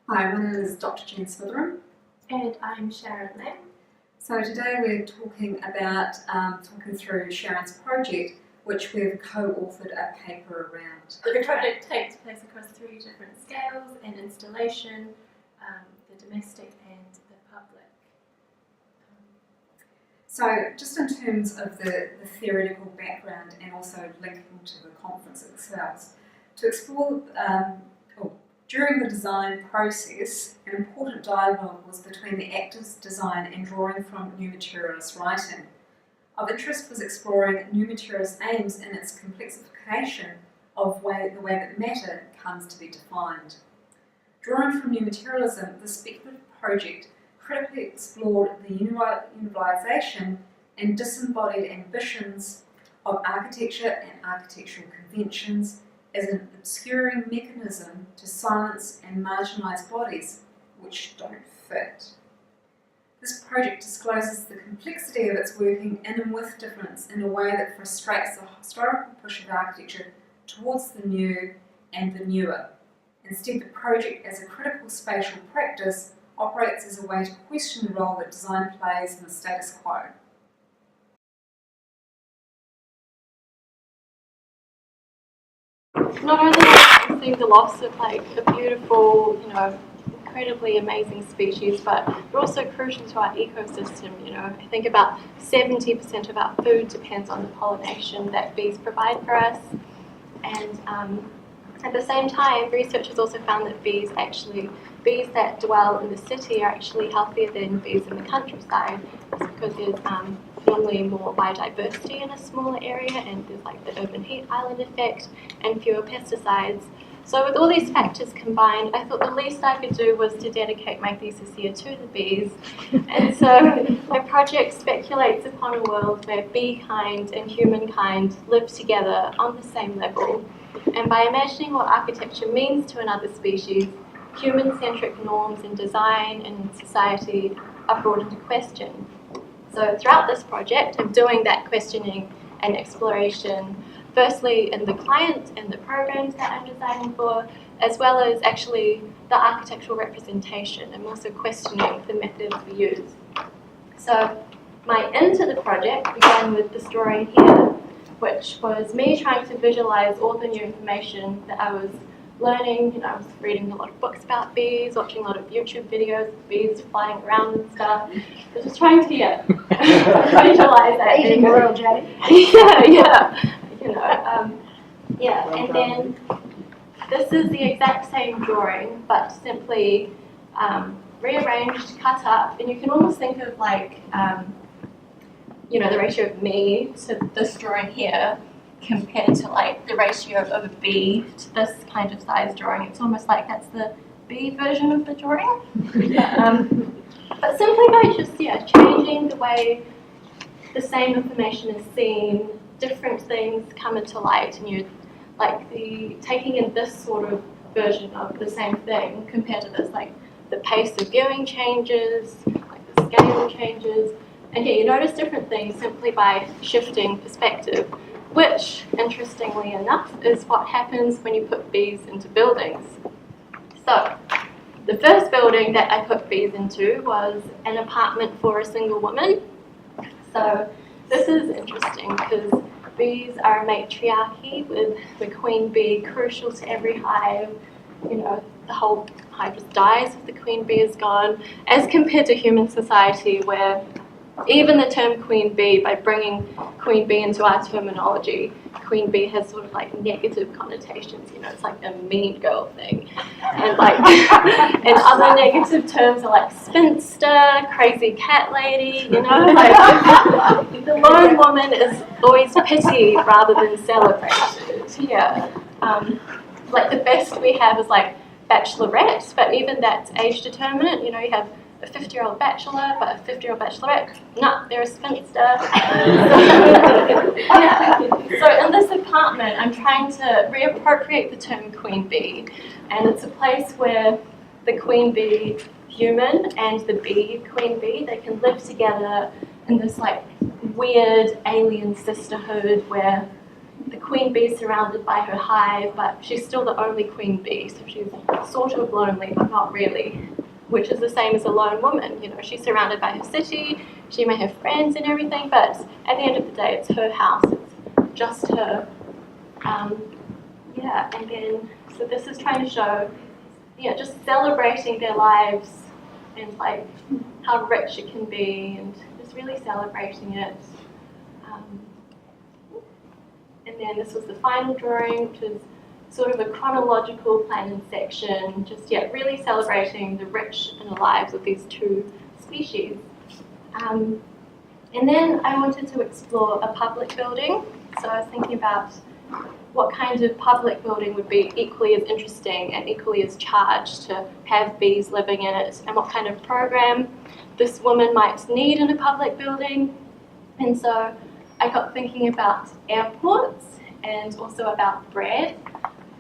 Hi, my name is Dr. Smitheram. And I'm Sharon Lamb. So today we're talking about through Sharon's project, which we've co-authored a paper around. The project takes place across 3 different scales: and installation, the domestic and the public. So just in terms of the theoretical background and also linking to the conference itself, to explore during the design process, an important dialogue was between the actor's design and drawing from new materialist writing. Of interest was exploring new materialist aims in its complexification of the way that matter comes to be defined. Drawing from new materialism, the speculative project critically explored the universalization and disembodied ambitions of architecture and architectural conventions as an obscuring mechanism to silence and marginalise bodies which don't fit. This project discloses the complexity of its working in and with difference in a way that frustrates the historical push of architecture towards the new and the newer. Instead, the project, as a critical spatial practice, operates as a way to question the role that design plays in the status quo. Not only do we see the loss of a beautiful, incredibly amazing species, but we're also crucial to our ecosystem. I think about 70% of our food depends on the pollination that bees provide for us. And at the same time, researchers also found that bees that dwell in the city are actually healthier than bees in the countryside. It's because there's normally more biodiversity in a smaller area, and there's the urban heat island effect and fewer pesticides. So with all these factors combined, I thought the least I could do was to dedicate my thesis here to the bees. And so my project speculates upon a world where bee kind and humankind live together on the same level. And by imagining what architecture means to another species, human-centric norms in design and society are brought into question. So throughout this project, I'm doing that questioning and exploration, firstly in the client and the programs that I'm designing for, as well as actually the architectural representation. I'm also questioning the methods we use. So my into the project began with this drawing here, which was me trying to visualize all the new information that I was learning. I was reading a lot of books about bees, watching a lot of YouTube videos of bees flying around and stuff. I was just trying to visualize that. Eating a real jelly. And then this is the exact same drawing, but simply rearranged, cut up, and you can almost think of the ratio of me to this drawing here compared to the ratio of a bee to this kind of size drawing. It's almost like that's the bee version of the drawing. But simply by just changing the way the same information is seen, different things come into light, and taking in this sort of version of the same thing compared to this, the pace of viewing changes, the scale changes, and you notice different things simply by shifting perspective, which, interestingly enough, is what happens when you put bees into buildings. So, the first building that I put bees into was an apartment for a single woman. So, this is interesting because bees are a matriarchy, with the queen bee crucial to every hive. The whole hive just dies if the queen bee is gone, as compared to human society, where even the term queen bee, by bringing queen bee into our terminology, queen bee has sort of negative connotations. It's a mean girl thing, and and other negative terms are spinster, crazy cat lady. The lone woman is always pitied rather than celebrated. The best we have is bachelorette, but even that's age determinant. You have a 50-year-old bachelor, but a 50-year-old bachelorette, they're a spinster. So in this apartment, I'm trying to reappropriate the term queen bee, and it's a place where the queen bee human and the bee queen bee, they can live together in this weird alien sisterhood where the queen bee surrounded by her hive, but she's still the only queen bee, so she's sort of lonely, but not really, which is the same as a lone woman. You know, she's surrounded by her city, she may have friends and everything, but at the end of the day, it's her house, it's just her. Yeah, and then, so this is trying to show, just celebrating their lives and like how rich it can be, and just really celebrating it. And then this was the final drawing, which is sort of a chronological plan and section, just really celebrating the rich inner lives of these two species. And then I wanted to explore a public building, so I was thinking about what kind of public building would be equally as interesting and equally as charged to have bees living in it, and what kind of program this woman might need in a public building. And so I got thinking about airports and also about bread.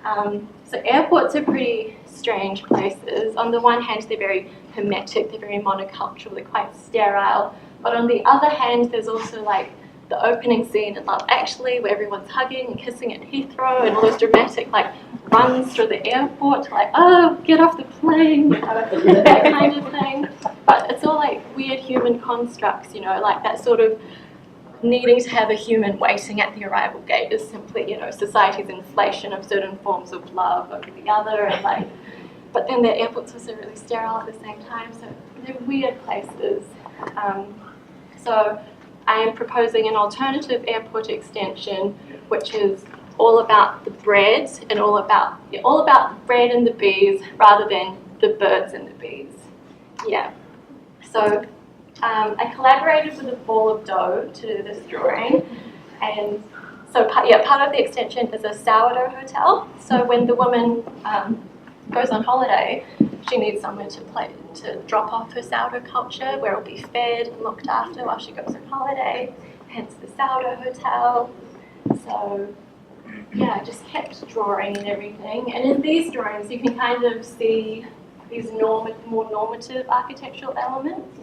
So airports are pretty strange places. On the one hand, they're very hermetic, they're very monocultural, they're quite sterile. But on the other hand, there's also like the opening scene in Love Actually, where everyone's hugging and kissing at Heathrow, and all those dramatic like runs through the airport, like, oh, get off the plane, that kind of thing. But it's all like weird human constructs, like that sort of needing to have a human waiting at the arrival gate is simply, society's inflation of certain forms of love over the other, and like, but then the airport's also really sterile at the same time, so they're weird places. So I am proposing an alternative airport extension, which is all about the bread and all about the bread and the bees rather than the birds and the bees. Yeah. So I collaborated with a ball of dough to do this drawing, and so part of the extension is a sourdough hotel. So when the woman goes on holiday, she needs somewhere to drop off her sourdough culture, where it'll be fed and looked after while she goes on holiday, hence the sourdough hotel. So I just kept drawing and everything. And in these drawings, you can kind of see these more normative architectural elements,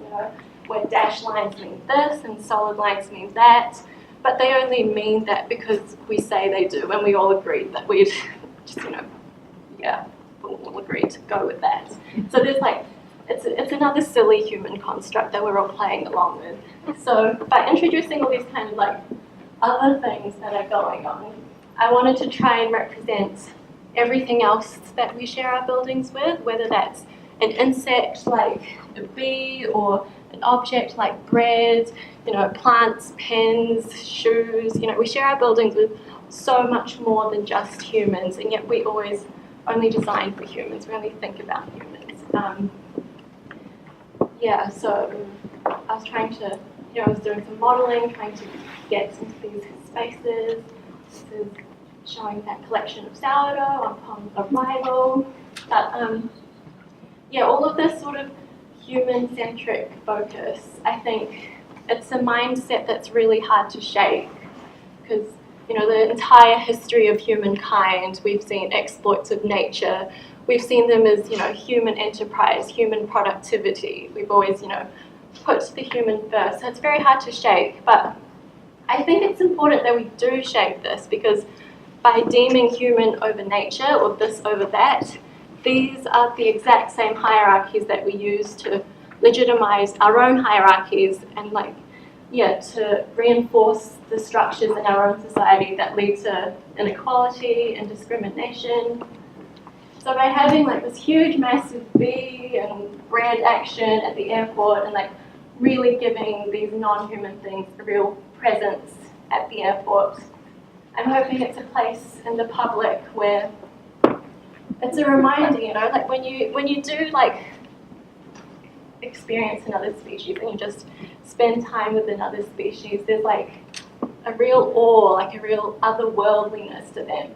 where dashed lines mean this and solid lines mean that. But they only mean that because we say they do, and we all agreed that we'd just, we'll agree to go with that. So there's like, it's another silly human construct that we're all playing along with. So by introducing all these kind of like other things that are going on, I wanted to try and represent everything else that we share our buildings with, whether that's an insect like a bee, or an object like bread, plants, pens, shoes. We share our buildings with so much more than just humans, and yet we always only design for humans. We only think about humans. So I was trying to, I was doing some modelling, trying to get into these spaces. This is showing that collection of sourdough upon arrival. But all of this sort of human-centric focus, I think it's a mindset that's really hard to shake, because the entire history of humankind, we've seen exploits of nature, we've seen them as, human enterprise, human productivity. We've always, put the human first, so it's very hard to shake. But I think it's important that we do shake this, because by deeming human over nature, or this over that, these are the exact same hierarchies that we use to legitimize our own hierarchies, and to reinforce the structures in our own society that lead to inequality and discrimination. So by having this huge massive bee and bread action at the airport, and really giving these non-human things a real presence at the airport, I'm hoping it's a place in the public where it's a reminder, when you do experience another species and you just spend time with another species, there's a real awe, a real otherworldliness to them.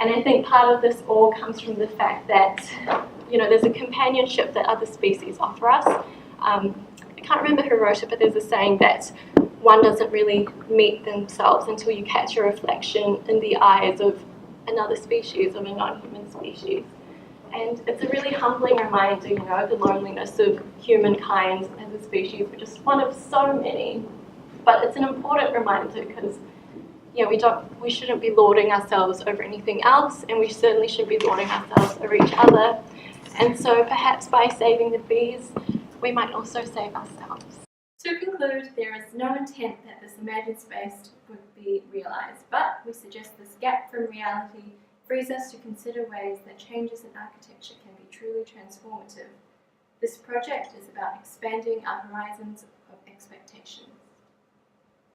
And I think part of this awe comes from the fact that, there's a companionship that other species offer us. I can't remember who wrote it, but there's a saying that one doesn't really meet themselves until you catch a reflection in the eyes of another species, of a non-human species. And it's a really humbling reminder, of the loneliness of humankind as a species. We're just one of so many. But it's an important reminder, because, we shouldn't be lording ourselves over anything else, and we certainly shouldn't be lording ourselves over each other. And so perhaps by saving the bees, we might also save ourselves. To conclude, there is no intent that this imagined space would be realised, but we suggest this gap from reality frees us to consider ways that changes in architecture can be truly transformative. This project is about expanding our horizons of expectations.